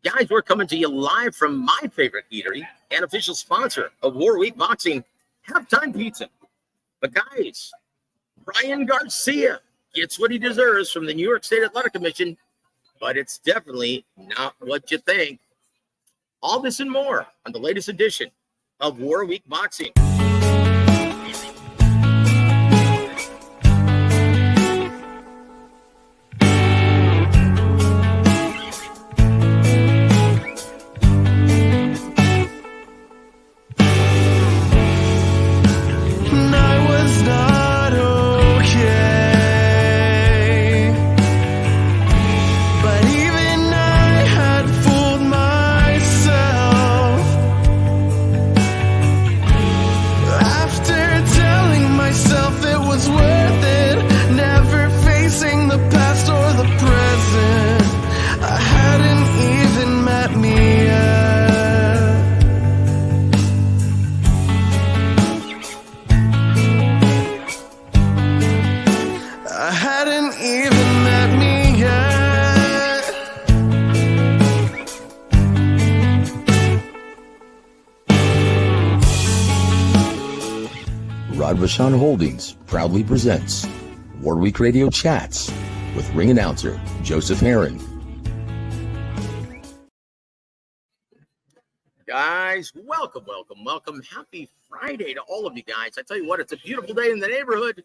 Guys, we're coming to you live from my favorite eatery and official sponsor of WAW Boxing, Halftime Pizza. But guys, Ryan Garcia gets what he deserves from the New York State Athletic Commission, but it's definitely not what you think. All this and more on the latest edition of WAW Boxing. Vashon Holdings proudly presents Warweek Radio Chats with ring announcer Joseph Herron. Guys, welcome. Happy Friday to all of you guys. I tell you what, it's a beautiful day in the neighborhood.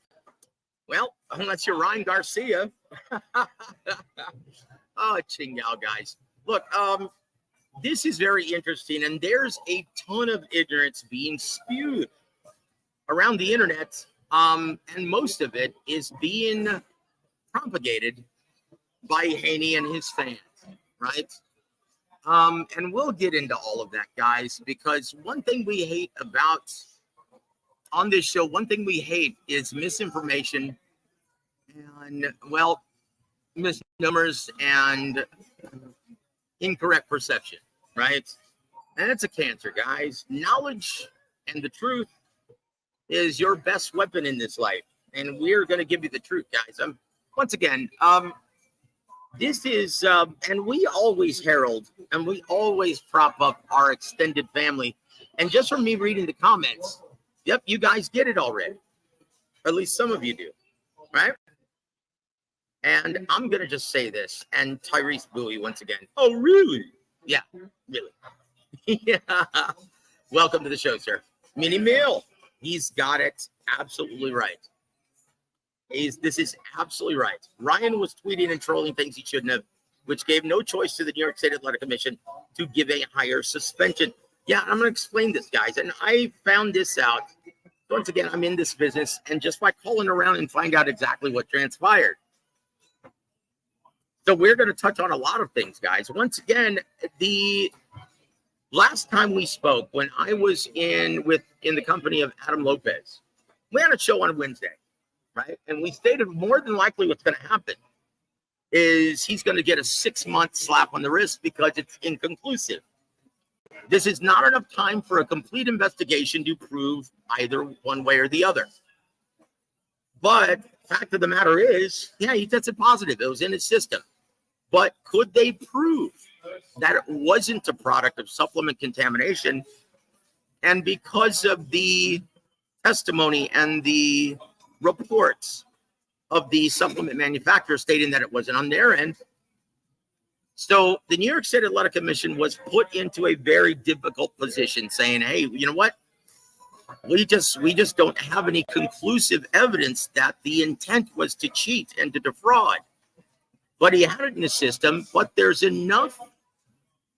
Well, unless you're Ryan Garcia. Oh, Chingao, guys. Look, this is very interesting, and there's a ton of ignorance being spewed around the internet, and most of it is being propagated by Haney and his fans, right? And we'll get into all of that, guys, because one thing we hate about on this show, is misinformation and, well, misnomers and incorrect perception, right? And it's a cancer, guys. Knowledge and the truth is your best weapon in this life, and we're going to give you the truth, guys. Once again, this is, and we always herald and we always prop up our extended family. And just from me reading the comments, yep, you guys get it already. Or at least some of you do, right? And I'm going to just say this, and Tyrese Bowie once again. Oh, really? Yeah, really. Yeah. Welcome to the show, sir. Mini Mill. He's got it absolutely right. This is absolutely right. Ryan was tweeting and trolling things he shouldn't have, which gave no choice to the New York State Athletic Commission to give a higher suspension. Yeah, I'm going to explain this, guys. And I found this out. Once again, I'm in this business, and just by calling around and find out exactly what transpired. So we're going to touch on a lot of things, guys. Once again, the last time we spoke, when I was in the company of Adam Lopez, we had a show on Wednesday, right? And we stated more than likely what's going to happen is he's going to get a 6-month slap on the wrist because it's inconclusive. This is not enough time for a complete investigation to prove either one way or the other. But fact of the matter is, yeah, he tested positive. It was in his system. But could they prove that it wasn't a product of supplement contamination? And because of the testimony and the reports of the supplement manufacturer stating that it wasn't on their end, so the New York State Athletic Commission was put into a very difficult position, saying, hey, you know what? We just don't have any conclusive evidence that the intent was to cheat and to defraud. But he had it in the system, but there's enough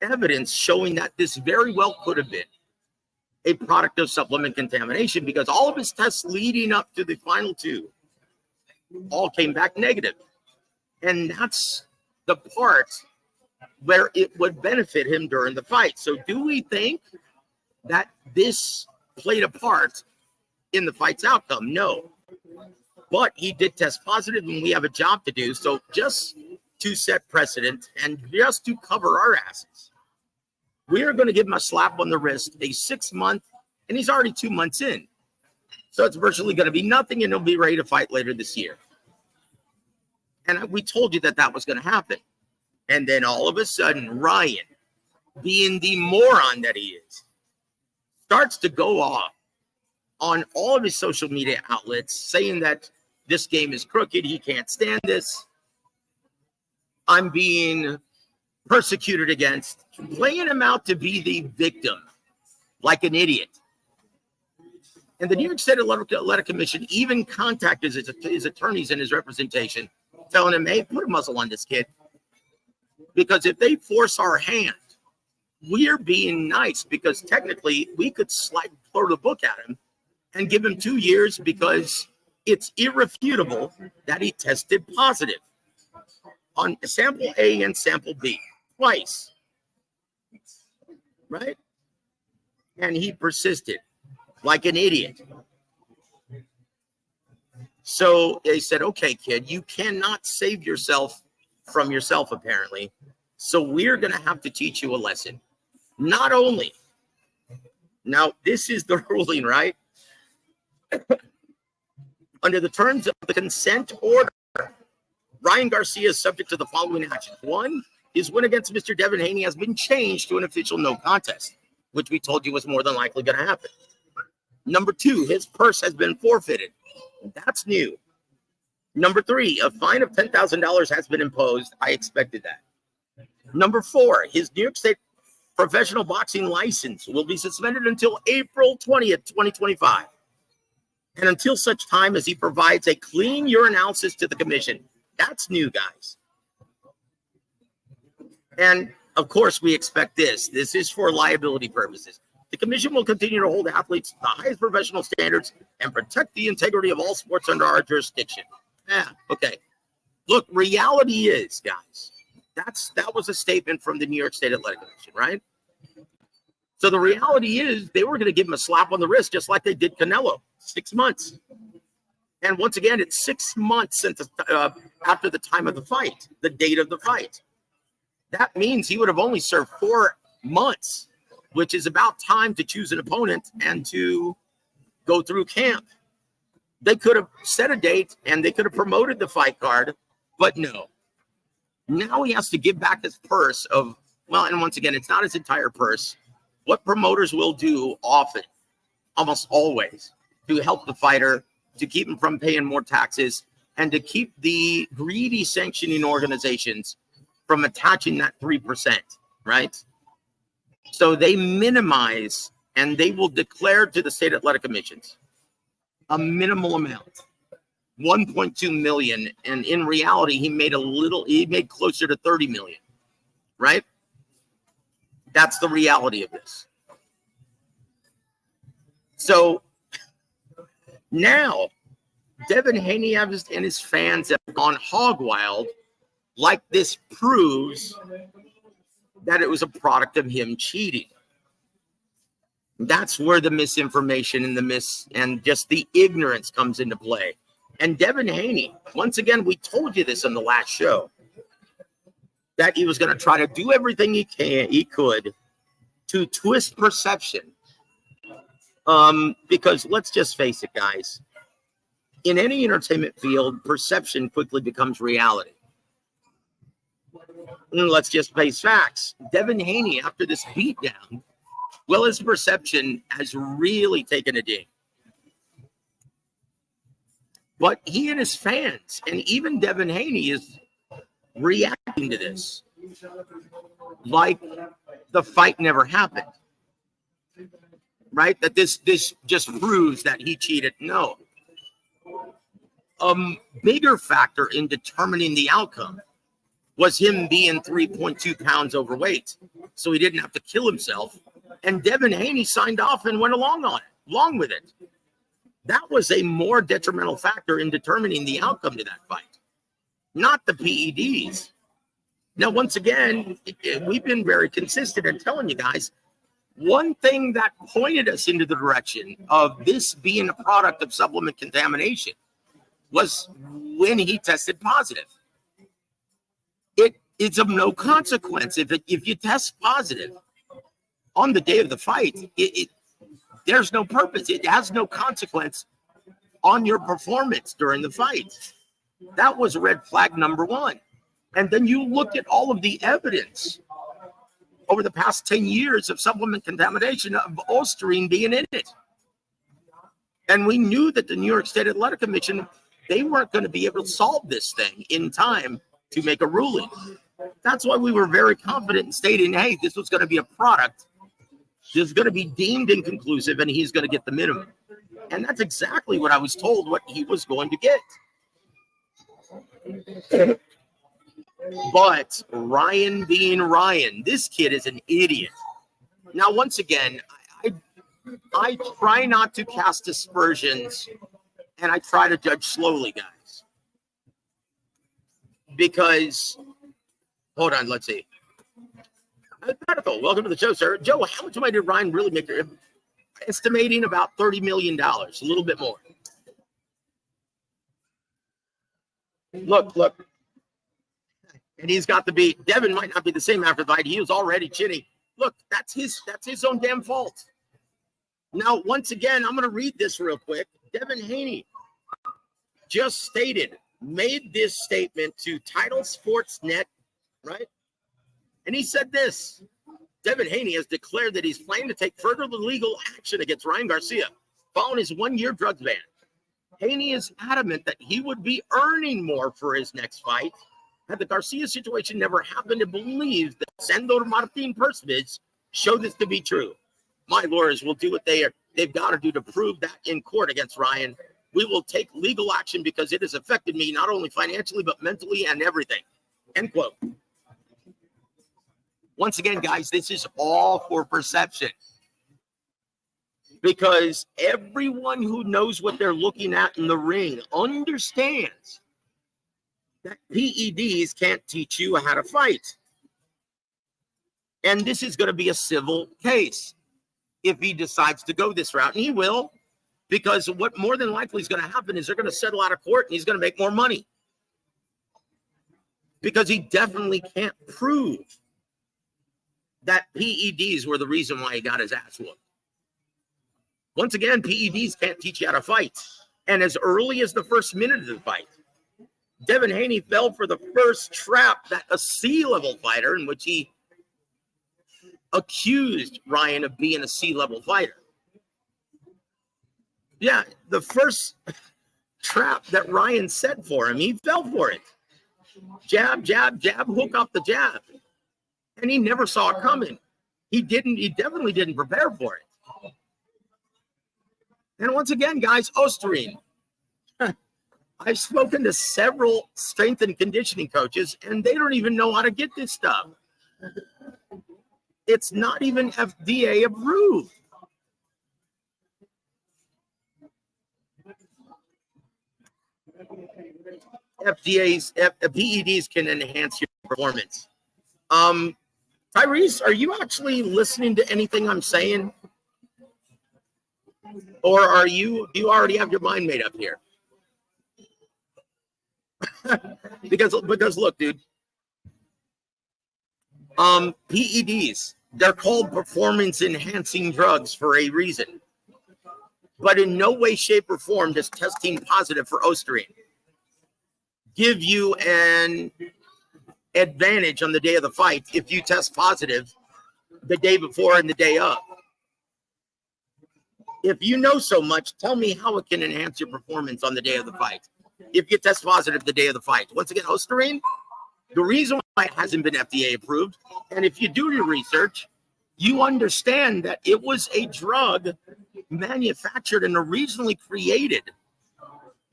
evidence showing that this very well could have been a product of supplement contamination, because all of his tests leading up to the final two all came back negative. And that's the part where it would benefit him during the fight. So do we think that this played a part in the fight's outcome? No. But he did test positive, and we have a job to do. So just to set precedent and just to cover our asses, we are going to give him a slap on the wrist, a 6-month, and he's already 2 months in. So it's virtually going to be nothing, and he'll be ready to fight later this year. And we told you that that was going to happen. And then all of a sudden, Ryan, being the moron that he is, starts to go off on all of his social media outlets saying that this game is crooked, he can't stand this, I'm being persecuted against, playing him out to be the victim, like an idiot. And the New York State Athletic Commission even contacted his attorneys and his representation, telling him, hey, put a muzzle on this kid. Because if they force our hand, we're being nice, because technically we could throw the book at him and give him 2 years because it's irrefutable that he tested positive on sample A and sample B twice. Right? And he persisted like an idiot. So they said, okay, kid, you cannot save yourself from yourself, apparently. So we're going to have to teach you a lesson. Not only, now this is the ruling, right? Under the terms of the consent order, Ryan Garcia is subject to the following actions. One, his win against Mr. Devin Haney has been changed to an official no contest, which we told you was more than likely going to happen. Number two, his purse has been forfeited. That's new. Number three, a fine of $10,000 has been imposed. I expected that. Number four, his New York State professional boxing license will be suspended until April 20th, 2025. And until such time as he provides a clean urinalysis to the commission. That's new, guys. And of course, we expect this. This is for liability purposes. The commission will continue to hold athletes to the highest professional standards and protect the integrity of all sports under our jurisdiction. Yeah, okay. Look, reality is, guys, that was a statement from the New York State Athletic Commission, right? So the reality is they were going to give him a slap on the wrist just like they did Canelo, 6 months. And once again, it's 6 months since after the time of the fight, the date of the fight. That means he would have only served 4 months, which is about time to choose an opponent and to go through camp. They could have set a date and they could have promoted the fight card, but no. Now he has to give back his purse of, well, and once again, it's not his entire purse. What promoters will do often, almost always, to help the fighter, to keep him from paying more taxes, and to keep the greedy sanctioning organizations from attaching that 3%, right? So they minimize, and they will declare to the state athletic commissions a minimal amount, 1.2 million, and in reality, he made closer to 30 million, right? That's the reality of this. So now, Devin Haney and his fans have gone hog wild, like this proves that it was a product of him cheating. That's where the misinformation and and just the ignorance comes into play. And Devin Haney, once again, we told you this on the last show, that he was going to try to do everything he could to twist perception. Because let's just face it, guys, in any entertainment field, perception quickly becomes reality. And let's just face facts. Devin Haney, after this beatdown, well, his perception has really taken a ding. But he and his fans, and even Devin Haney, is reacting to this like the fight never happened. Right? That this just proves that he cheated. No. A bigger factor in determining the outcome was him being 3.2 pounds overweight. So he didn't have to kill himself. And Devin Haney signed off and went along with it. That was a more detrimental factor in determining the outcome to that fight, not the PEDs. Now, once again, we've been very consistent in telling you guys, one thing that pointed us into the direction of this being a product of supplement contamination was when he tested positive. It's of no consequence if you test positive on the day of the fight. There's no purpose. It has no consequence on your performance during the fight. That was red flag number one. And then you look at all of the evidence over the past 10 years of supplement contamination of Osterine being in it. And we knew that the New York State Athletic Commission, they weren't going to be able to solve this thing in time to make a ruling. That's why we were very confident in stating, hey, this was going to be a product. This is going to be deemed inconclusive, and he's going to get the minimum. And that's exactly what I was told what he was going to get. But Ryan being Ryan, this kid is an idiot. Now, once again, I try not to cast aspersions, and I try to judge slowly, guys. Because, hold on, let's see. Medical, welcome to the show, sir. Joe, how much money did Ryan really make? Estimating about $30 million, a little bit more. Look. And he's got to be, Devin might not be the same after the fight. He was already chinny. Look, that's his own damn fault. Now, once again, I'm going to read this real quick. Devin Haney just made this statement to Title Sportsnet, right? And he said this: Devin Haney has declared that he's planning to take further legal action against Ryan Garcia following his 1-year drugs ban. Haney is adamant that he would be earning more for his next fight had the Garcia situation never happened, and believes that Sandor Martin Persovich showed this to be true. My lawyers will do what they've got to do to prove that in court against Ryan. We will take legal action because it has affected me not only financially, but mentally and everything. End quote. Once again, guys, this is all for perception. Because everyone who knows what they're looking at in the ring understands that PEDs can't teach you how to fight. And this is going to be a civil case if he decides to go this route. And he will, because what more than likely is going to happen is they're going to settle out of court and he's going to make more money. Because he definitely can't prove that PEDs were the reason why he got his ass whooped. Once again, PEDs can't teach you how to fight. And as early as the first minute of the fight, Devin Haney fell for the first trap that a C-level fighter, in which he accused Ryan of being a C-level fighter. Yeah, the first trap that Ryan set for him, he fell for it. Jab, jab, jab, hook off the jab. And he never saw it coming. He definitely didn't prepare for it. And once again, guys, Osterine. I've spoken to several strength and conditioning coaches, and they don't even know how to get this stuff. It's not even FDA approved. PEDs can enhance your performance. Tyrese, are you actually listening to anything I'm saying? Or do you already have your mind made up here? because look, dude, PEDs, they're called performance enhancing drugs for a reason. But in no way, shape, or form does testing positive for Osterine give you an advantage on the day of the fight if you test positive the day before and the day of. If you know so much, tell me how it can enhance your performance on the day of the fight if you test positive the day of the fight. Once again, Osterine, the reason why it hasn't been FDA approved, and if you do your research, you understand that it was a drug manufactured and originally created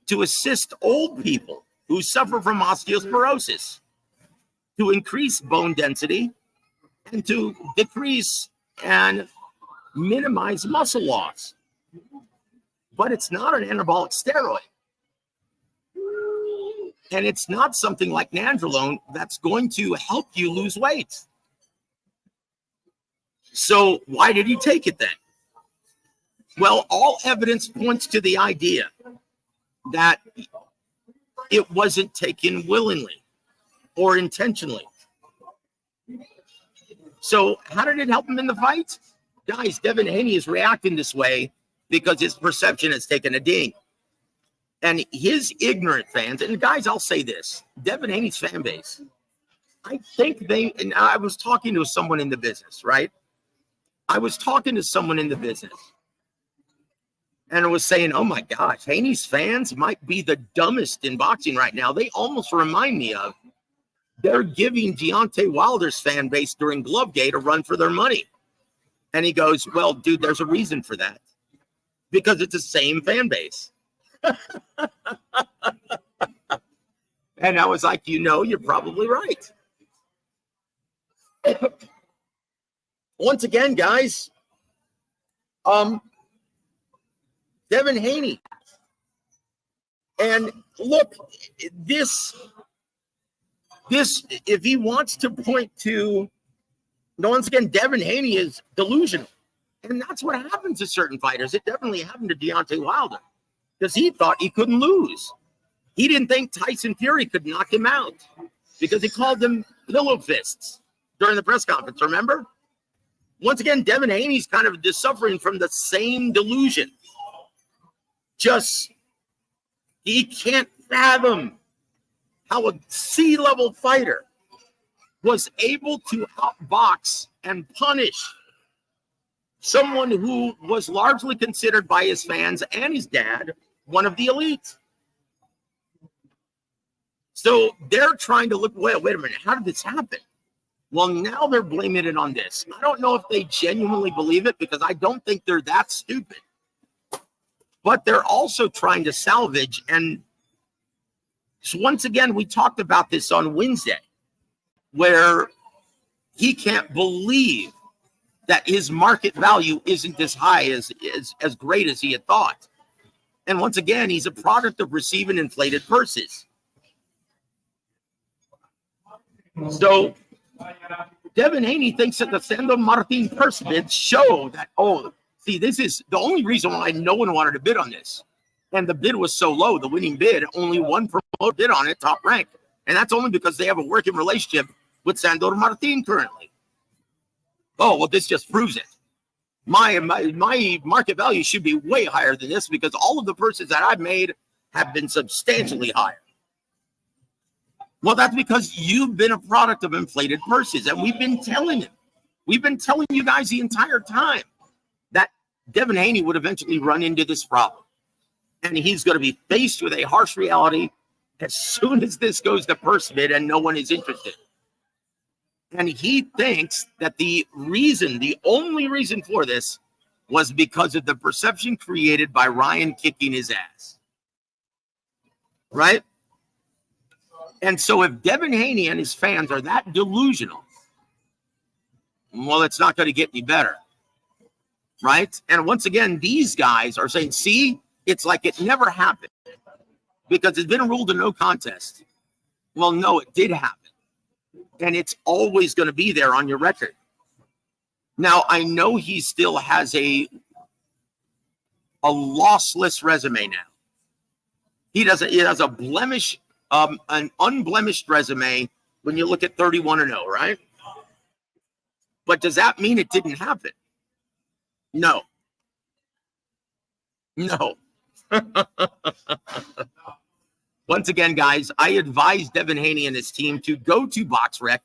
to assist old people who suffer from osteoporosis, to increase bone density and to decrease and minimize muscle loss. But it's not an anabolic steroid. And it's not something like nandrolone that's going to help you lose weight. So why did he take it then? Well, all evidence points to the idea that it wasn't taken willingly or intentionally. So how did it help him in the fight? Guys, Devin Haney is reacting this way because his perception has taken a ding. And his ignorant fans, and guys, I'll say this, Devin Haney's fan base, I think and I was talking to someone in the business, right? I was talking to someone in the business and I was saying, oh my gosh, Haney's fans might be the dumbest in boxing right now. They almost remind me of they're giving Deontay Wilder's fan base during Glovegate a run for their money. And he goes, well, dude, there's a reason for that. Because it's the same fan base. And I was like, you're probably right. Once again, guys, Devin Haney. And look, this, if he wants to point to, once again, Devin Haney is delusional. And that's what happens to certain fighters. It definitely happened to Deontay Wilder because he thought he couldn't lose. He didn't think Tyson Fury could knock him out because he called them pillow fists during the press conference, remember? Once again, Devin Haney's kind of just suffering from the same delusion. Just, he can't fathom how a C-level fighter was able to outbox and punish someone who was largely considered by his fans and his dad one of the elite. So they're trying to look, wait a minute, how did this happen? Well, now they're blaming it on this. I don't know if they genuinely believe it because I don't think they're that stupid. But they're also trying to salvage. And so once again, we talked about this on Wednesday, where he can't believe that his market value isn't as high as great as he had thought. And once again, he's a product of receiving inflated purses. So Devin Haney thinks that the Sandro Martin purse bids show that, this is the only reason why no one wanted to bid on this. And the bid was so low, the winning bid, only one promoter bid on it, Top Rank. And that's only because they have a working relationship with Sandro Martin currently. Oh, well, this just proves it. My market value should be way higher than this because all of the purses that I've made have been substantially higher. Well, that's because you've been a product of inflated purses, and we've been telling you guys the entire time that Devin Haney would eventually run into this problem. And he's going to be faced with a harsh reality as soon as this goes to purse bid and no one is interested. And he thinks that the only reason for this was because of the perception created by Ryan kicking his ass. Right? And so if Devin Haney and his fans are that delusional, well, it's not going to get any better. Right? And once again, these guys are saying, see, it's like it never happened because it's been ruled a no contest. Well, no, it did happen. And it's always going to be there on your record. Now, I know he still has a lossless resume now. He has a blemish, an unblemished resume when you look at 31-0, right? But does that mean it didn't happen? No. Once again, guys, I advise Devin Haney and his team to go to BoxRec.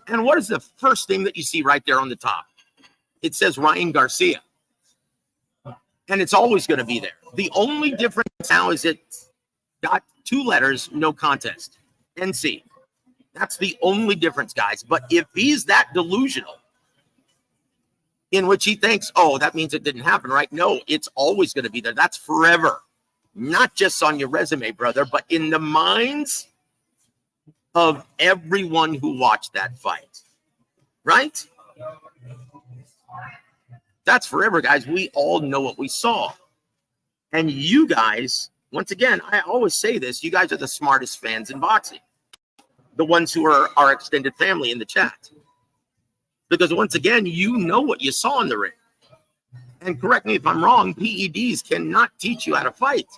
And what is the first thing that you see right there on the top? It says Ryan Garcia. And it's always going to be there. The only difference now is it's got 2 letters, no contest. NC. That's the only difference, guys. But if he's that delusional, in which he thinks, that means it didn't happen, right? No, it's always going to be there. That's forever. Not just on your resume, brother, but in the minds of everyone who watched that fight. Right? That's forever, guys. We all know what we saw. And you guys, once again, I always say this, you guys are the smartest fans in boxing. The ones who are our extended family in the chat. Because once again, you know what you saw in the ring. And correct me if I'm wrong, PEDs cannot teach you how to fight.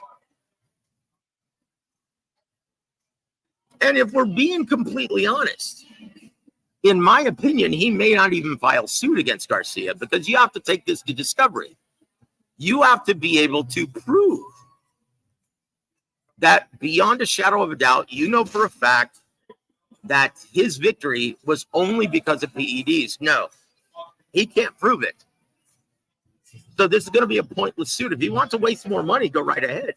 And if we're being completely honest, in my opinion, he may not even file suit against Garcia because you have to take this to discovery. You have to be able to prove that beyond a shadow of a doubt, you know for a fact that his victory was only because of PEDs. No, he can't prove it. So this is going to be a pointless suit. If he wants to waste more money, go right ahead.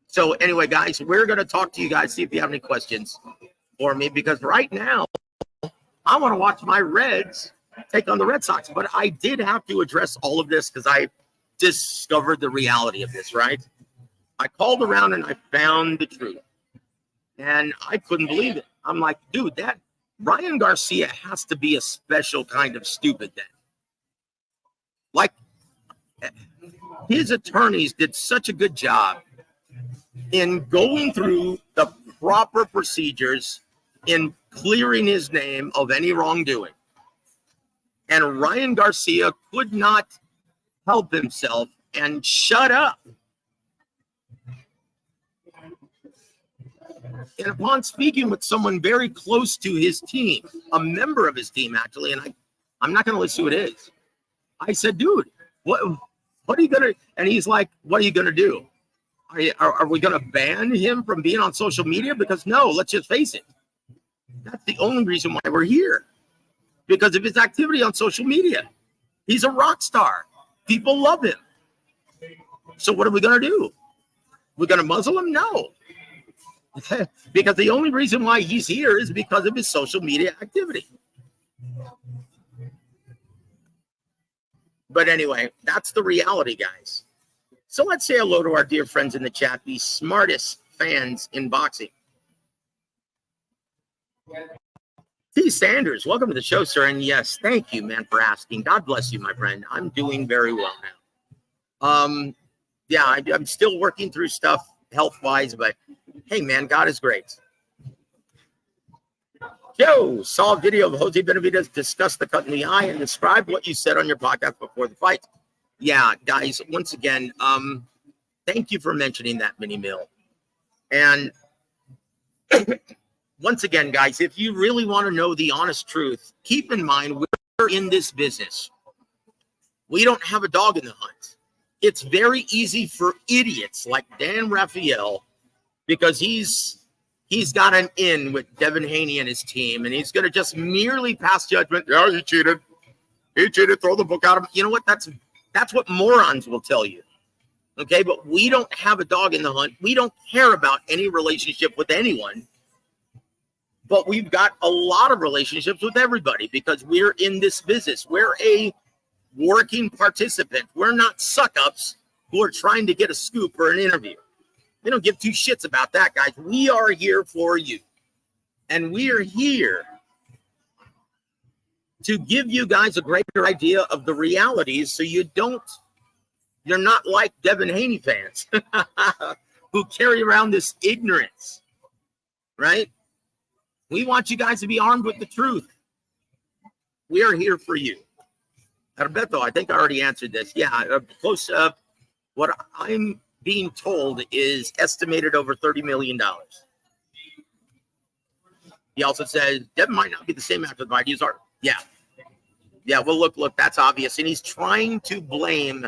So anyway, guys, we're going to talk to you guys, see if you have any questions for me, because right now I want to watch my Reds take on the Red Sox. But I did have to address all of this because I discovered the reality of this, right? I called around and I found the truth. And I couldn't believe it. I'm like, dude, that Ryan Garcia has to be a special kind of stupid then. Like, his attorneys did such a good job in going through the proper procedures in clearing his name of any wrongdoing. And Ryan Garcia could not help himself and shut up. And upon speaking with someone very close to his team, a member of his team actually, and I'm not going to list who it is, I said, dude, what are you going to, and he's like, what are you going to do? Are we going to ban him from being on social media? Because no, let's just face it. That's the only reason why we're here. Because of his activity on social media. He's a rock star. People love him. So what are we going to do? We're going to muzzle him? No. Because the only reason why he's here is because of his social media activity. But anyway, that's the reality, guys. So let's say hello to our dear friends in the chat, the smartest fans in boxing. T. Sanders, welcome to the show, sir. And yes, thank you, man, for asking. God bless you, my friend. I'm doing very well now. Yeah, I'm still working through stuff health-wise, but hey, man, God is great. Joe, saw a video of Jose Benavidez discuss the cut in the eye and describe what you said on your podcast before the fight. Yeah, guys, once again, thank you for mentioning that, Mini Mill. And once again, guys, if you really want to know the honest truth, keep in mind we're in this business. We don't have a dog in the hunt. It's very easy for idiots like Dan Raphael, because he's got an in with Devin Haney and his team, and he's going to just merely pass judgment. Yeah, he cheated. He cheated. Throw the book out of him. You know what? That's what morons will tell you. Okay, but we don't have a dog in the hunt. We don't care about any relationship with anyone. But we've got a lot of relationships with everybody because we're in this business. We're a working participant. We're not suck-ups who are trying to get a scoop or an interview. We don't give two shits about that, guys. We are here for you. And we are here to give you guys a greater idea of the realities so you're not like Devin Haney fans who carry around this ignorance, right? We want you guys to be armed with the truth. We are here for you. Alberto, I think I already answered this. Yeah, close up. What I'm being told is estimated over $30 million. He also says Devin might not be the same after the fight. He's hard. Yeah. Yeah, well, look, that's obvious. And he's trying to blame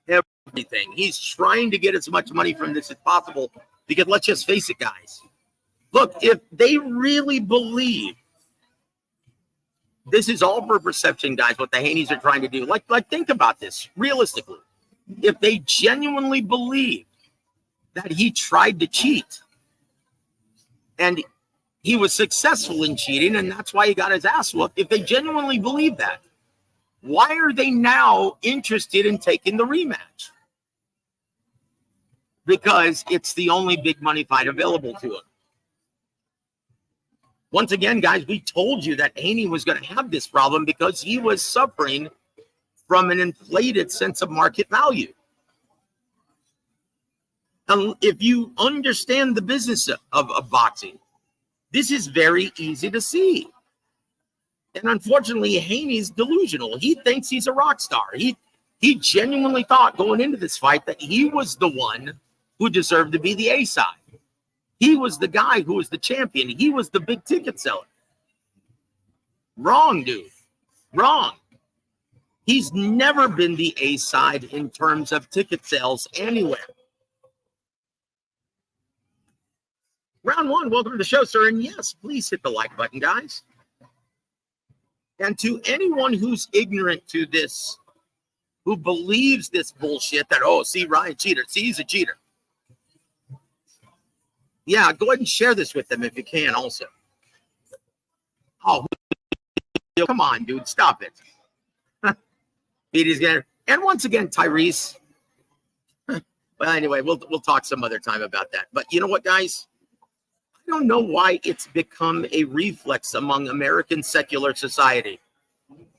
everything. He's trying to get as much money from this as possible because let's just face it, guys. Look, if they really believe this is all for perception, guys, what the Haneys are trying to do, like think about this realistically. If they genuinely believe that he tried to cheat and he was successful in cheating and that's why he got his ass whooped, if they genuinely believe that, why are they now interested in taking the rematch? Because it's the only big money fight available to him. Once again, guys, we told you that Haney was going to have this problem because he was suffering from an inflated sense of market value. And if you understand the business of boxing, this is very easy to see. And unfortunately, Haney's delusional. He thinks he's a rock star. He genuinely thought going into this fight that he was the one who deserved to be the A side. He was the guy who was the champion. He was the big ticket seller. Wrong, dude. Wrong. He's never been the A side in terms of ticket sales anywhere. Round one, welcome to the show, sir. And yes, please hit the like button, guys. And to anyone who's ignorant to this, who believes this bullshit that, oh, see, Ryan cheated. See, he's a cheater. Yeah, go ahead and share this with them if you can also. Oh, come on, dude. Stop it. And once again, Tyrese. Well, anyway, we'll talk some other time about that. But you know what, guys? I don't know why it's become a reflex among American secular society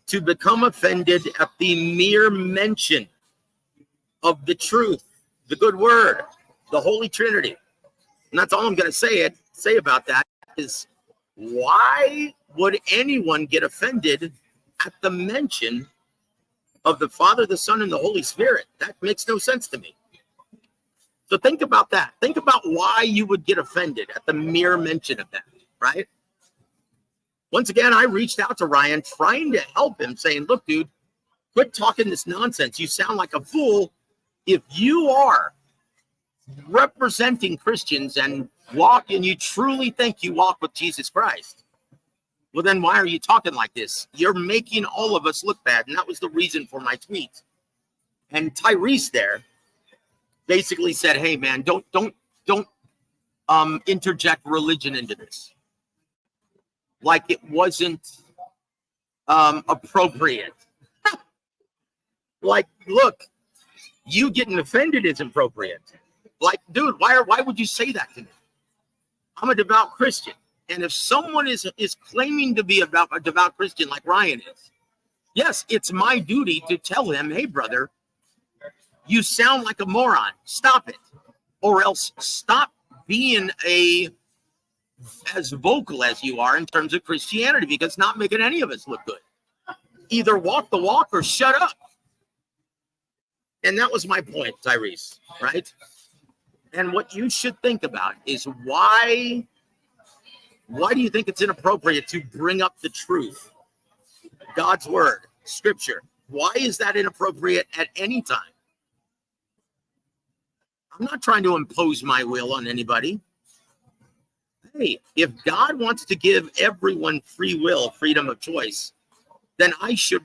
to become offended at the mere mention of the truth, the good word, the Holy Trinity. And that's all I'm going to say about that is, why would anyone get offended at the mention of the Father, the Son, and the Holy Spirit? That makes no sense to me. So think about that. Think about why you would get offended at the mere mention of that, right? Once again, I reached out to Ryan trying to help him, saying, look, dude, quit talking this nonsense. You sound like a fool. If you are representing Christians and you truly think you walk with Jesus Christ, well, then why are you talking like this? You're making all of us look bad. And that was the reason for my tweet. And Tyrese there basically said, hey, man, don't interject religion into this. Like it wasn't appropriate. Like, look, you getting offended is appropriate. Like, dude, why would you say that to me? I'm a devout Christian. And if someone is claiming to be a devout Christian like Ryan is, yes, it's my duty to tell him, hey, brother, you sound like a moron. Stop it. Or else stop being as vocal as you are in terms of Christianity, because it's not making any of us look good. Either walk the walk or shut up. And that was my point, Tyrese, right? And what you should think about is why do you think it's inappropriate to bring up the truth? God's word, scripture. Why is that inappropriate at any time? I'm not trying to impose my will on anybody. Hey, if God wants to give everyone free will, freedom of choice, then I should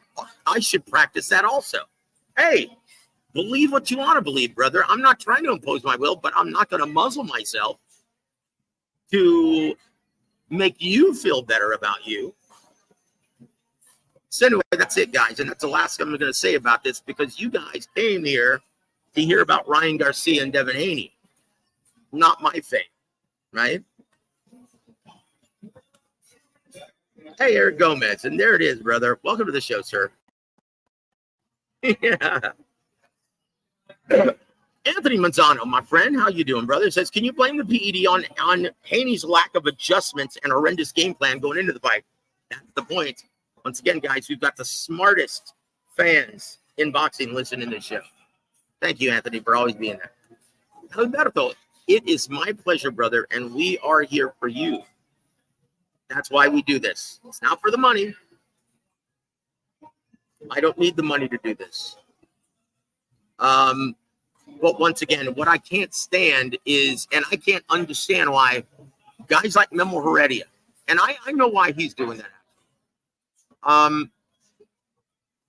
practice that also. Hey, believe what you want to believe, brother. I'm not trying to impose my will, but I'm not going to muzzle myself to make you feel better about you. So anyway, that's it, guys. And that's the last thing I'm going to say about this, because you guys came here to hear about Ryan Garcia and Devin Haney. Not my fate, right? Hey, Eric Gomez. And there it is, brother. Welcome to the show, sir. Yeah. Anthony Manzano, my friend, how you doing, brother? Says, can you blame the PED on Haney's lack of adjustments and horrendous game plan going into the fight? That's the point. Once again, guys, we've got the smartest fans in boxing listening to this show. Thank you, Anthony, for always being there. Alberto, it is my pleasure, brother, and we are here for you. That's why we do this. It's not for the money. I don't need the money to do this. But once again, what I can't stand is, and I can't understand why guys like Memo Heredia, and I know why he's doing that.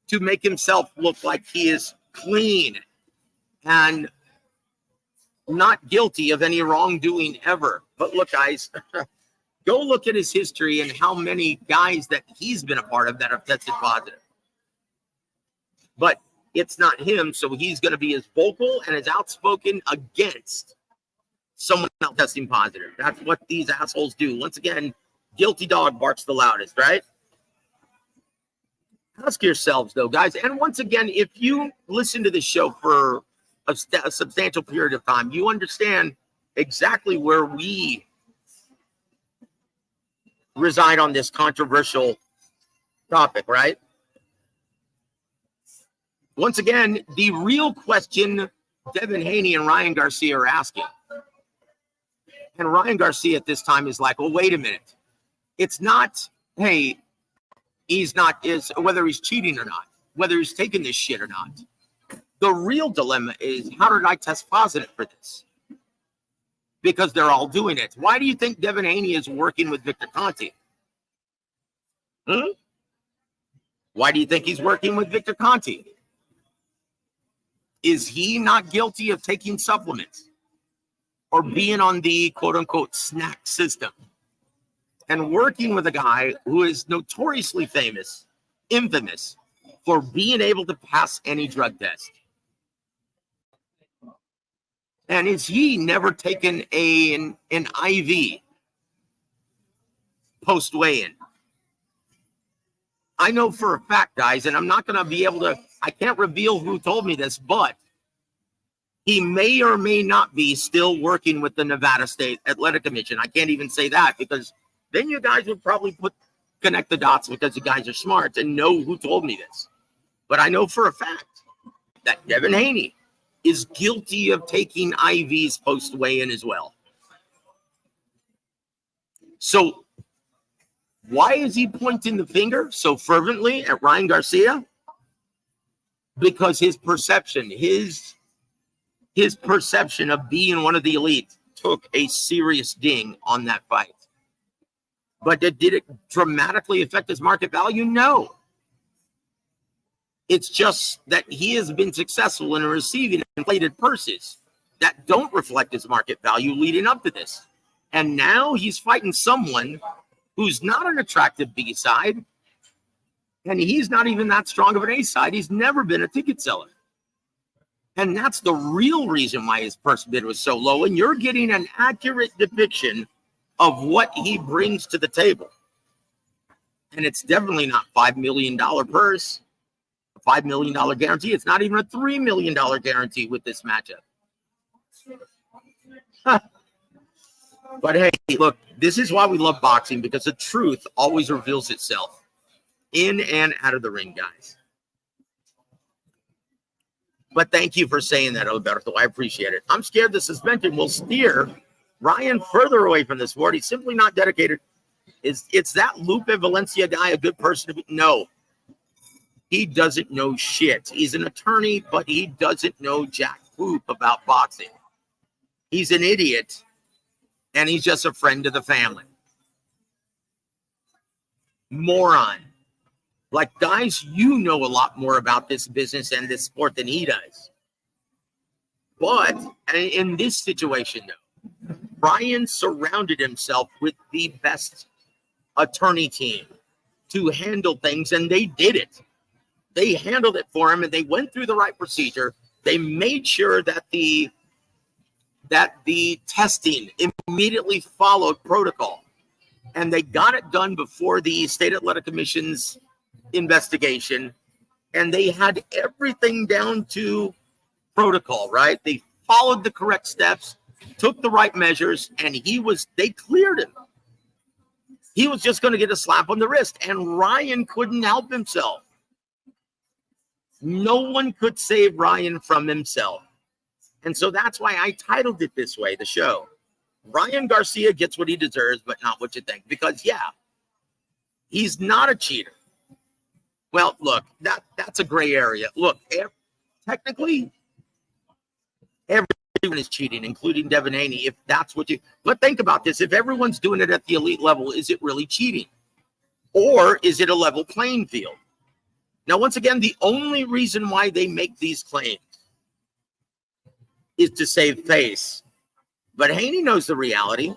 To make himself look like he is clean and not guilty of any wrongdoing ever. But look, guys, go look at his history and how many guys that he's been a part of that have tested positive. But it's not him, so he's going to be as vocal and as outspoken against someone else testing positive. That's what these assholes do. Once again, guilty dog barks the loudest, right? Ask yourselves, though, guys. And once again, if you listen to this show for a substantial period of time, you understand exactly where we reside on this controversial topic, right? Once again, the real question Devin Haney and Ryan Garcia are asking. And Ryan Garcia at this time is like, well, wait a minute. It's not, hey, whether he's cheating or not, whether he's taking this shit or not. The real dilemma is, how did I test positive for this? because they're all doing it. Why do you think Devin Haney is working with Victor Conte? Why do you think he's working with Victor Conte? Is he not guilty of taking supplements or being on the quote-unquote snack system and working with a guy who is notoriously infamous for being able to pass any drug test? And is he never taken an IV post weigh-in? I know for a fact, guys, and I'm not going to be able to, I can't reveal who told me this, but he may or may not be still working with the Nevada State Athletic Commission. I can't even say that because then you guys would probably connect the dots because you guys are smart and know who told me this. But I know for a fact that Devin Haney is guilty of taking IVs post weigh-in as well. So why is he pointing the finger so fervently at Ryan Garcia? Because his perception of being one of the elite took a serious ding on that fight. But did it dramatically affect his market value? No. It's just that he has been successful in receiving inflated purses that don't reflect his market value leading up to this. And now he's fighting someone who's not an attractive B side, and he's not even that strong of an A side. He's never been a ticket seller. And that's the real reason why his purse bid was so low. And you're getting an accurate depiction of what he brings to the table. And it's definitely not $5 million purse, a $5 million guarantee. It's not even a $3 million guarantee with this matchup. But hey, look, this is why we love boxing, because the truth always reveals itself in and out of the ring, guys. But thank you for saying that, Alberto. I appreciate it. I'm scared the suspension will steer Ryan further away from the sport. He's simply not dedicated. It's that Lupe Valencia guy a good person to be? No. He doesn't know shit. He's an attorney, but he doesn't know jack poop about boxing. He's an idiot, and he's just a friend of the family. Moron. Like, guys, you know a lot more about this business and this sport than he does. But in this situation, though, Ryan surrounded himself with the best attorney team to handle things, and they did it. They handled it for him, and they went through the right procedure. They made sure that the testing immediately followed protocol, and they got it done before the State Athletic Commission's investigation, and they had everything down to protocol, right? They followed the correct steps, took the right measures, and they cleared him. He was just going to get a slap on the wrist, and Ryan couldn't help himself. No one could save Ryan from himself. And so that's why I titled it this way, the show. Ryan Garcia gets what he deserves, but not what you think. Because, yeah, he's not a cheater. Well, look, that's a gray area. Look, technically, everyone is cheating, including Devin Haney, if that's what you... But think about this. If everyone's doing it at the elite level, is it really cheating? Or is it a level playing field? Now, once again, the only reason why they make these claims is to save face. But Haney knows the reality.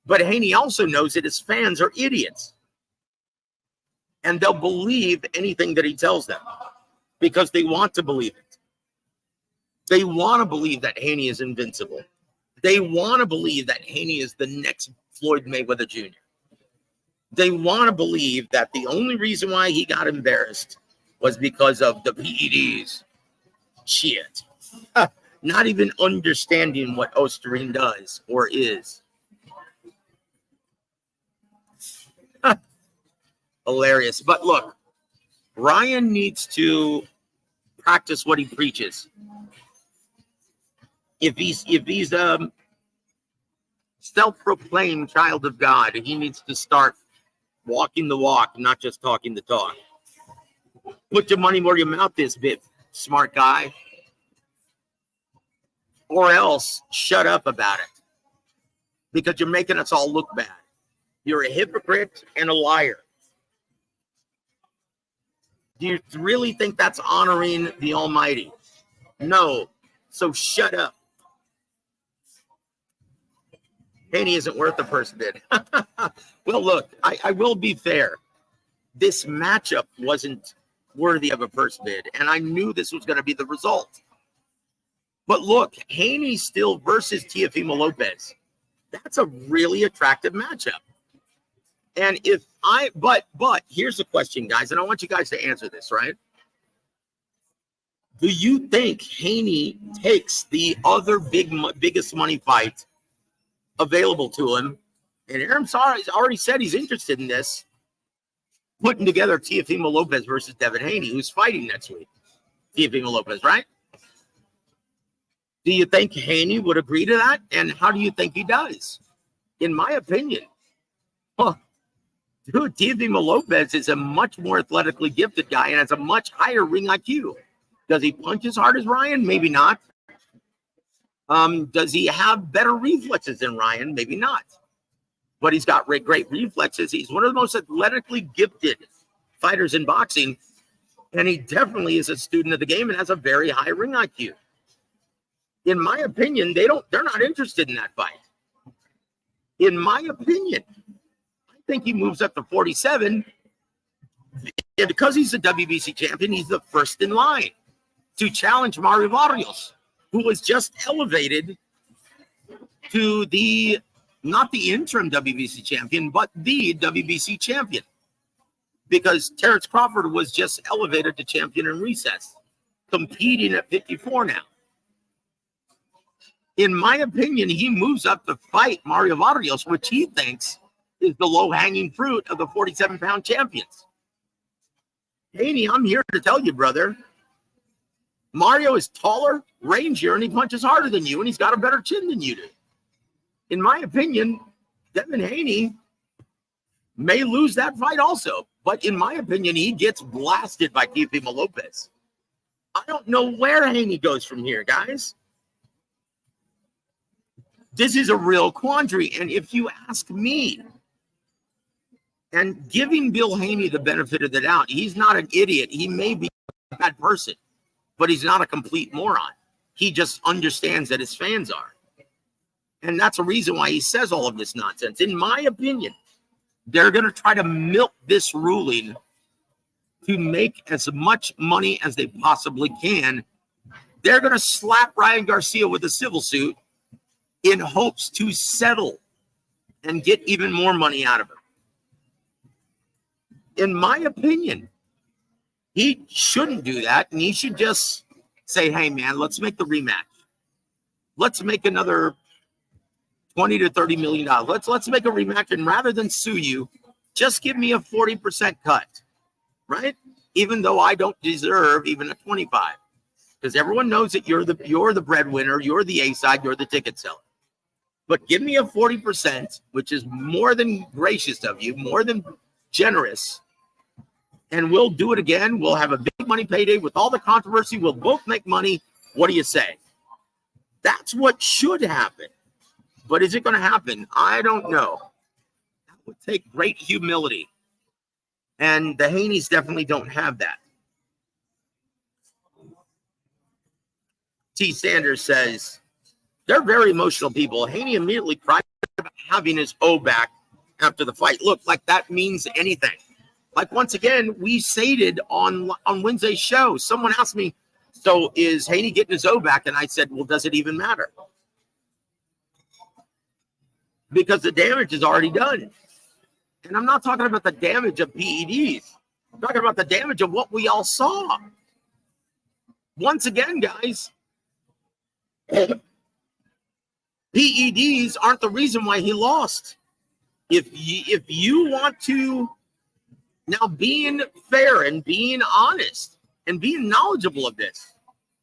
But Haney also knows that his fans are idiots. And they'll believe anything that he tells them because they want to believe it. They want to believe that Haney is invincible. They want to believe that Haney is the next Floyd Mayweather Jr. They want to believe that the only reason why he got embarrassed was because of the PEDs. Shit. Not even understanding what Osterine does or is. Hilarious. But look, Ryan needs to practice what he preaches. If he's self-proclaimed child of God, he needs to start walking the walk, not just talking the talk. Put your money where your mouth is, bit smart guy. Or else shut up about it. because you're making us all look bad. You're a hypocrite and a liar. Do you really think that's honoring the Almighty? No. So shut up. Haney isn't worth the first bid. Well, look, I will be fair. This matchup wasn't worthy of a first bid, and I knew this was going to be the result. But look, Haney still versus Teofimo Lopez. That's a really attractive matchup. And but here's the question, guys, and I want you guys to answer this, right? Do you think Haney takes the other biggest money fight available to him? And Aaron Sar's already said he's interested in this, putting together Teofimo Lopez versus Devin Haney, who's fighting next week. Teofimo Lopez, right? Do you think Haney would agree to that? And how do you think he does? In my opinion, dude, Teofimo Lopez is a much more athletically gifted guy and has a much higher ring IQ. Does he punch as hard as Ryan? Maybe not. Does he have better reflexes than Ryan? Maybe not. But he's got great reflexes. He's one of the most athletically gifted fighters in boxing, and he definitely is a student of the game and has a very high ring IQ. In my opinion, they're not interested in that fight. In my opinion, I think he moves up to 47, and because he's the WBC champion, he's the first in line to challenge Mario Barrios, who was just elevated to not the interim WBC champion, but the WBC champion, because Terrence Crawford was just elevated to champion in recess, competing at 54 now. In my opinion, he moves up to fight Mario Barrios, which he thinks is the low-hanging fruit of the 47-pound champions. Haney, I'm here to tell you, brother, Mario is taller, rangier, and he punches harder than you, and he's got a better chin than you do. In my opinion, Devin Haney may lose that fight also. But in my opinion, he gets blasted by Teofimo Lopez. I don't know where Haney goes from here, guys. This is a real quandary. And if you ask me, and giving Bill Haney the benefit of the doubt, he's not an idiot. He may be a bad person, but he's not a complete moron. He just understands that his fans are. And that's a reason why he says all of this nonsense. In my opinion, they're going to try to milk this ruling to make as much money as they possibly can. They're going to slap Ryan Garcia with a civil suit in hopes to settle and get even more money out of him. In my opinion, he shouldn't do that, and he should just say, hey, man, let's make the rematch. Let's make another $20 to $30 million. Let's make a rematch, and rather than sue you, just give me a 40% cut, right? Even though I don't deserve even a 25, because everyone knows that you're the breadwinner, you're the A side, you're the ticket seller. But give me a 40%, which is more than gracious of you, more than generous, and we'll do it again. We'll have a big money payday with all the controversy. We'll both make money. What do you say? That's what should happen. But is it going to happen? I don't know. That would take great humility. And the Haneys definitely don't have that. T. Sanders says, they're very emotional people. Haney immediately cried about having his O back after the fight. Look, like that means anything. Like, once again, we stated on Wednesday's show, someone asked me, so is Haney getting his O back? And I said, well, does it even matter? Because the damage is already done. And I'm not talking about the damage of PEDs. I'm talking about the damage of what we all saw. Once again, guys, PEDs aren't the reason why he lost. If you want to, now being fair and being honest and being knowledgeable of this,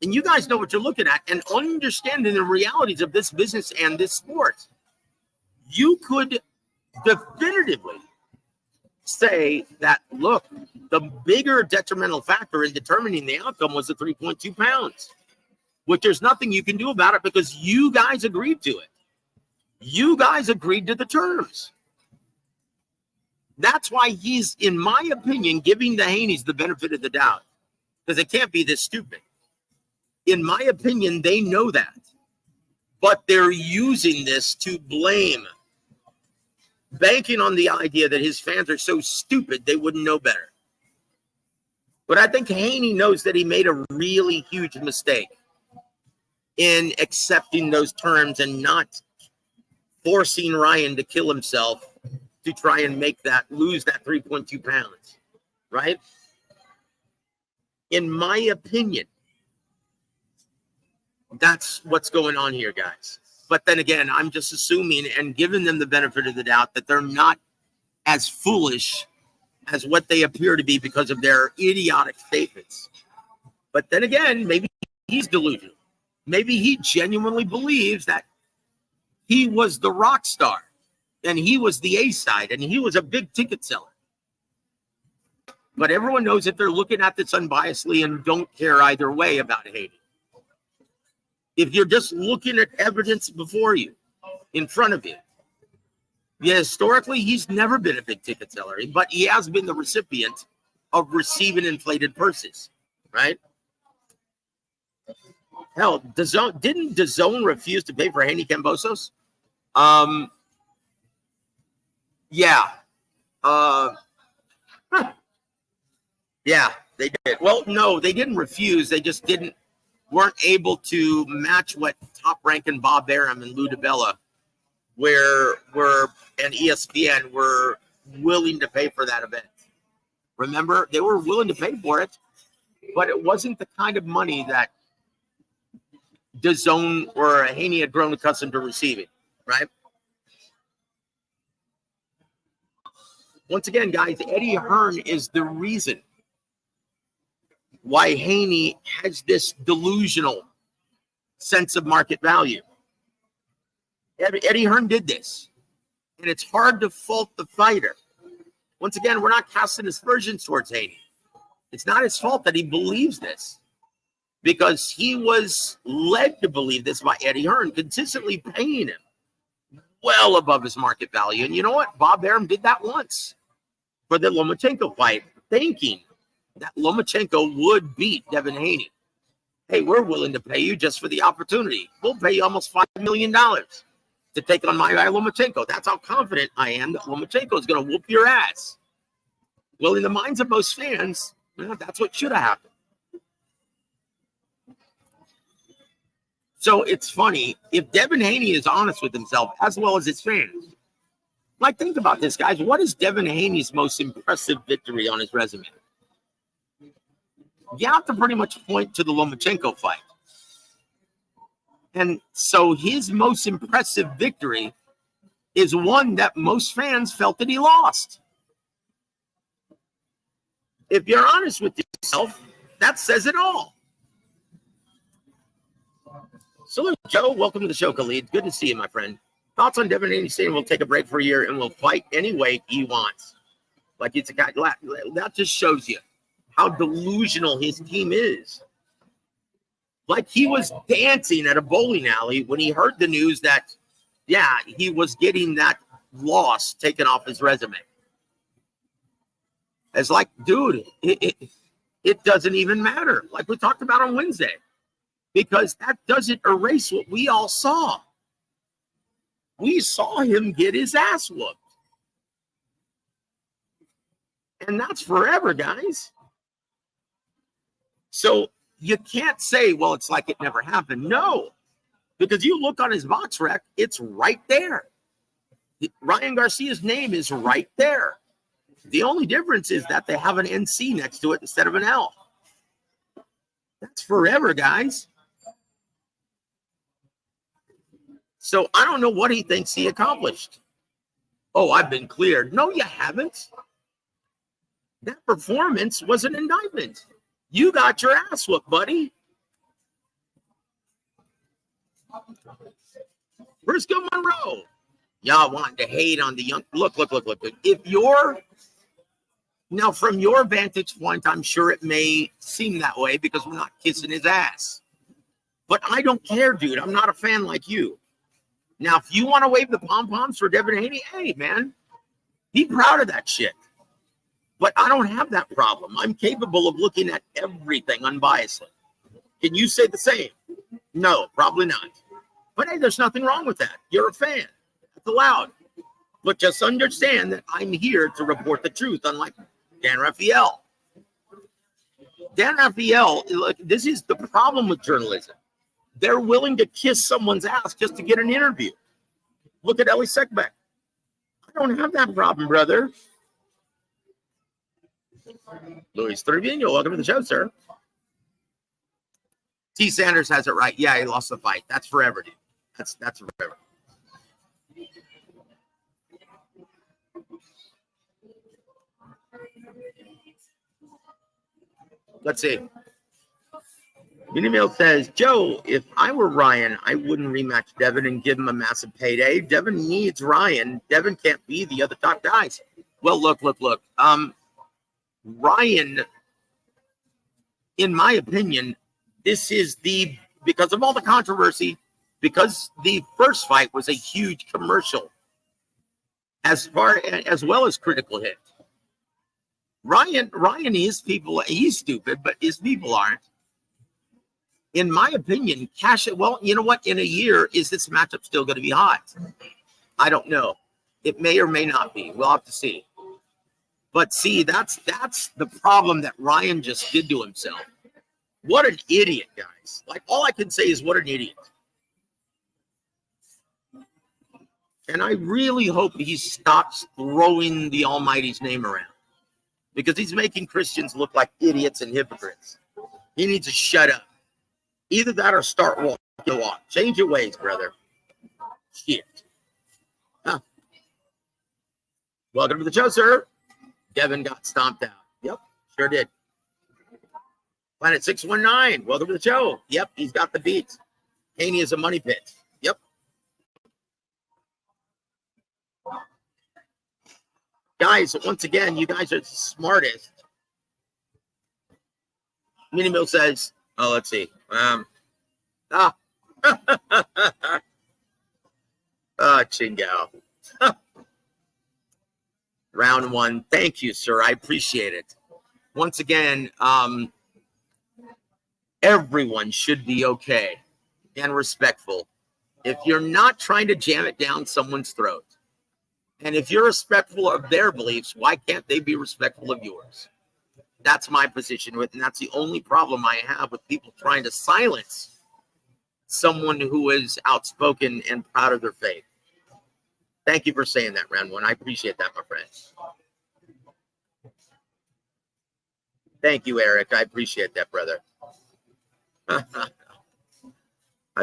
and you guys know what you're looking at, and understanding the realities of this business and this sport, you could definitively say that, look, the bigger detrimental factor in determining the outcome was the 3.2 pounds, which there's nothing you can do about it because you guys agreed to it. You guys agreed to the terms. That's why he's, in my opinion, giving the Haneys the benefit of the doubt, because it can't be this stupid. In my opinion, they know that, but they're using this to blame, banking on the idea that his fans are so stupid they wouldn't know better. But I think Haney knows that he made a really huge mistake in accepting those terms and not forcing Ryan to kill himself to try and lose that 3.2 pounds, right? In my opinion, that's what's going on here, guys. But then again, I'm just assuming and giving them the benefit of the doubt that they're not as foolish as what they appear to be because of their idiotic statements. But then again, maybe he's delusional. Maybe he genuinely believes that he was the rock star and he was the A-side and he was a big ticket seller. But everyone knows that they're looking at this unbiasedly and don't care either way about Haney. If you're just looking at evidence before you, in front of you, yeah, historically, he's never been a big ticket seller, but he has been the recipient of receiving inflated purses, right? Hell, didn't DAZN refuse to pay for Haney Cambosos? Yeah. Yeah, they did. Well, no, they didn't refuse. They just weren't able to match what Top Rank and Bob Arum and Lou DiBella and ESPN were willing to pay for that event. Remember, they were willing to pay for it, but it wasn't the kind of money that DAZN or Haney had grown accustomed to receiving, right? Once again, guys, Eddie Hearn is the reason why Haney has this delusional sense of market value. Eddie Hearn did this, and it's hard to fault the fighter. Once again, we're not casting aspersions towards Haney. It's not his fault that he believes this, because he was led to believe this by Eddie Hearn, consistently paying him well above his market value. And you know what? Bob Arum did that once for the Lomachenko fight, thinking that Lomachenko would beat Devin Haney. Hey, we're willing to pay you just for the opportunity. We'll pay you almost $5 million to take on my guy Lomachenko. That's how confident I am that Lomachenko is going to whoop your ass. Well, in the minds of most fans, that's what should have happened. So it's funny, if Devin Haney is honest with himself as well as his fans, like, think about this, guys. What is Devin Haney's most impressive victory on his resume? You have to pretty much point to the Lomachenko fight. And so his most impressive victory is one that most fans felt that he lost. If you're honest with yourself, that says it all. Salute, Joe. Welcome to the show, Khalid. Good to see you, my friend. Thoughts on Devin Haney saying we'll take a break for a year and we'll fight any way he wants? Like, it's a guy. That just shows you how delusional his team is. Like, he was dancing at a bowling alley when he heard the news that, yeah, he was getting that loss taken off his resume. It's like, dude, it doesn't even matter. Like we talked about on Wednesday, because that doesn't erase what we all saw. We saw him get his ass whooped. And that's forever, guys. So you can't say, well, it's like it never happened. No, because you look on his box rec, it's right there. Ryan Garcia's name is right there. The only difference is that they have an NC next to it instead of an L. That's forever, guys. So I don't know what he thinks he accomplished. Oh, I've been cleared. No, you haven't. That performance was an indictment. You got your ass whooped, buddy. Briscoe Monroe. Y'all wanting to hate on the young. Look. If you're now, from your vantage point, I'm sure it may seem that way because we're not kissing his ass. But I don't care, dude. I'm not a fan like you. Now, if you want to wave the pom-poms for Devin Haney, hey, man, be proud of that shit. But I don't have that problem. I'm capable of looking at everything unbiasedly. Can you say the same? No, probably not. But hey, there's nothing wrong with that. You're a fan. That's allowed. But just understand that I'm here to report the truth, unlike Dan Raphael. Dan Raphael, look, this is the problem with journalism. They're willing to kiss someone's ass just to get an interview. Look at Ellie Seckbeck. I don't have that problem, brother. Luis Trevino, welcome to the show, sir. T. Sanders has it right. Yeah, he lost the fight. That's forever, dude. That's forever. Let's see. Unimil says, Joe, if I were Ryan, I wouldn't rematch Devin and give him a massive payday. Devin needs Ryan. Devin can't be the other top guys. Well, look. Ryan, in my opinion, this is because of all the controversy, because the first fight was a huge commercial, as well as critical hit. Ryan is people, he's stupid, but his people aren't. In my opinion, cash it. Well, you know what? In a year, is this matchup still going to be hot? I don't know. It may or may not be. We'll have to see. But see, that's the problem that Ryan just did to himself. What an idiot, guys. Like, all I can say is what an idiot. And I really hope he stops throwing the Almighty's name around, because he's making Christians look like idiots and hypocrites. He needs to shut up. Either that or start walking. Change your ways, brother. Shit. Huh. Welcome to the show, sir. Devin got stomped out. Yep, sure did. Planet 619, welcome to the show. Yep, he's got the beats. Haney is a money pit. Yep. Guys, once again, you guys are the smartest. Mini Mill says, oh, let's see. Chingao. Round one. Thank you, sir. I appreciate it. Once again, everyone should be okay and respectful. If you're not trying to jam it down someone's throat, and if you're respectful of their beliefs, why can't they be respectful of yours? That's my position with, and that's the only problem I have with people trying to silence someone who is outspoken and proud of their faith. Thank you for saying that, round one. I appreciate that, my friend. Thank you, Eric. I appreciate that, brother. I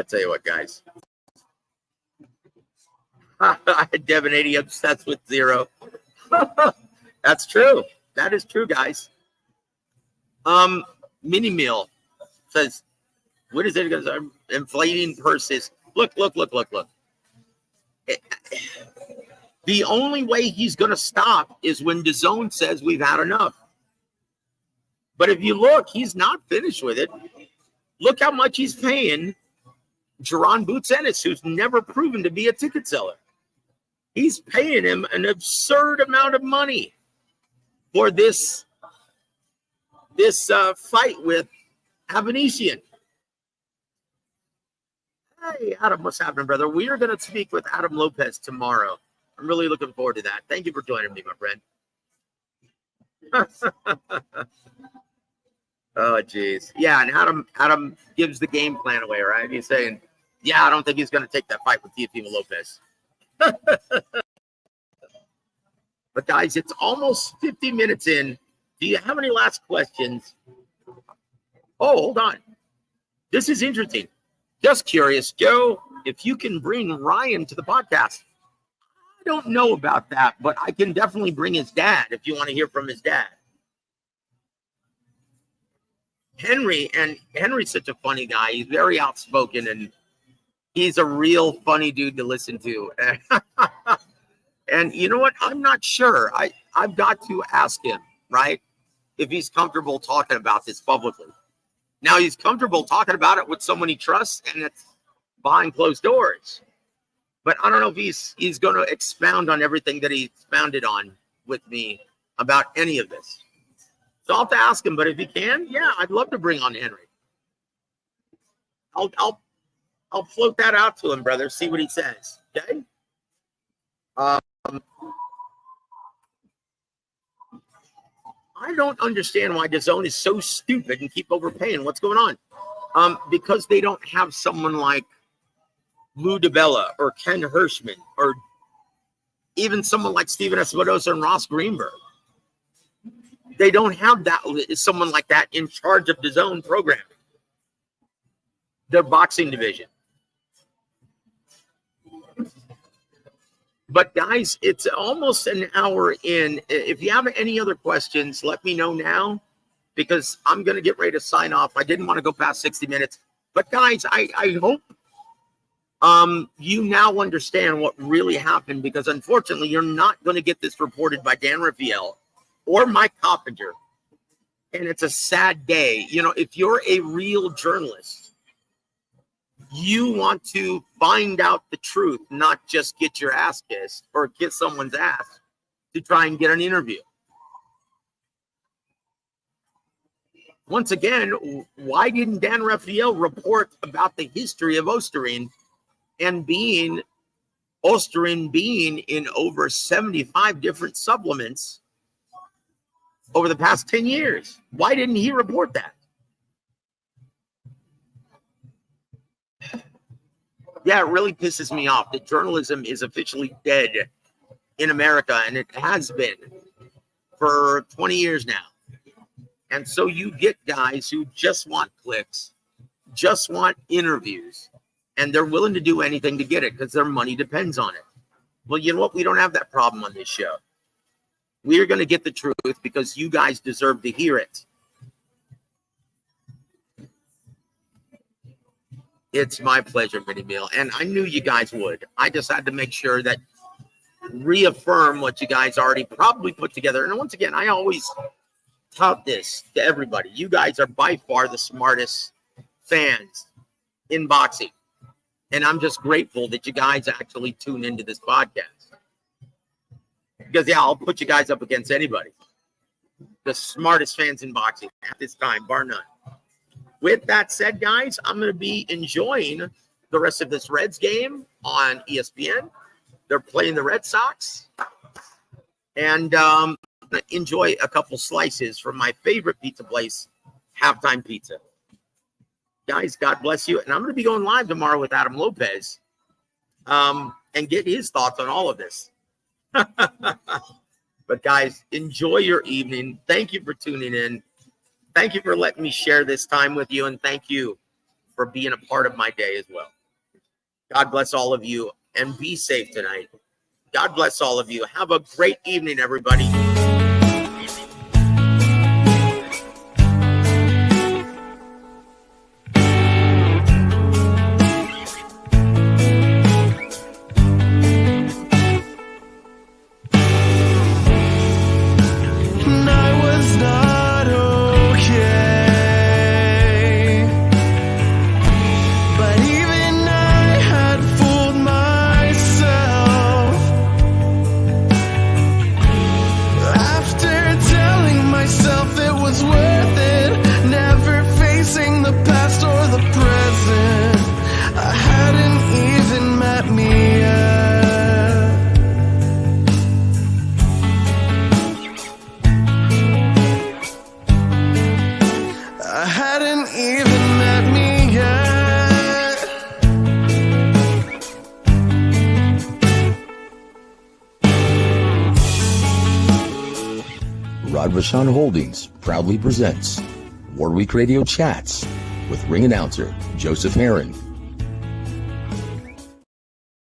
tell you what, guys. Devin 80 obsessed with zero. That's true. That is true, guys. Mini Meal says, what is it? Inflating purses. Look. The only way he's going to stop is when DAZN says we've had enough. But if you look, he's not finished with it. Look how much he's paying Jaron Boots Ennis, who's never proven to be a ticket seller. He's paying him an absurd amount of money for this fight with Avanesian. Hey, Adam, what's happening, brother? We are going to speak with Adam Lopez tomorrow. I'm really looking forward to that. Thank you for joining me, my friend. Oh, geez. Yeah, and Adam gives the game plan away, right? He's saying, yeah, I don't think he's going to take that fight with Teofimo Lopez. But, guys, it's almost 50 minutes in. Do you have any last questions? Oh, hold on. This is interesting. Just curious, Joe, if you can bring Ryan to the podcast. I don't know about that, but I can definitely bring his dad if you want to hear from his dad. Henry's such a funny guy. He's very outspoken, and he's a real funny dude to listen to. And you know what? I'm not sure. I've got to ask him, right, if he's comfortable talking about this publicly. Now, he's comfortable talking about it with someone he trusts, and it's behind closed doors. But I don't know if he's going to expound on everything that he expounded on with me about any of this. So I'll have to ask him, but if he can, yeah, I'd love to bring on Henry. I'll float that out to him, brother, see what he says, okay? I don't understand why DAZN is so stupid and keep overpaying. What's going on? Because they don't have someone like Lou DiBella or Ken Hirschman or even someone like Steven Espinosa and Ross Greenberg. They don't have that someone like that in charge of DAZN programming, their boxing division. But guys, it's almost an hour in. If you have any other questions, let me know now, because I'm going to get ready to sign off. I didn't want to go past 60 minutes. But guys, I hope you now understand what really happened, because unfortunately, you're not going to get this reported by Dan Raphael or Mike Coppinger. And it's a sad day. You know, if you're a real journalist, you want to find out the truth, not just get your ass kissed or kiss someone's ass to try and get an interview. Once again, why didn't Dan Raphael report about the history of Osterine and Osterine being in over 75 different supplements over the past 10 years? Why didn't he report that? Yeah, it really pisses me off that journalism is officially dead in America, and it has been for 20 years now. And so you get guys who just want clicks, just want interviews, and they're willing to do anything to get it because their money depends on it. Well, you know what? We don't have that problem on this show. We are going to get the truth because you guys deserve to hear it. It's my pleasure, Mini Meal, and I knew you guys would. I just had to make sure that reaffirm what you guys already probably put together. And once again, I always tout this to everybody. You guys are by far the smartest fans in boxing, and I'm just grateful that you guys actually tune into this podcast. Because, yeah, I'll put you guys up against anybody. The smartest fans in boxing at this time, bar none. With that said, guys, I'm going to be enjoying the rest of this Reds game on ESPN. They're playing the Red Sox. And enjoy a couple slices from my favorite pizza place, Halftime Pizza. Guys, God bless you. And I'm going to be going live tomorrow with Adam Lopez and get his thoughts on all of this. But, guys, enjoy your evening. Thank you for tuning in. Thank you for letting me share this time with you, and thank you for being a part of my day as well. God bless all of you, and be safe tonight. God bless all of you. Have a great evening, everybody. Radvashan Holdings proudly presents War Week Radio Chats with ring announcer Joseph Herron.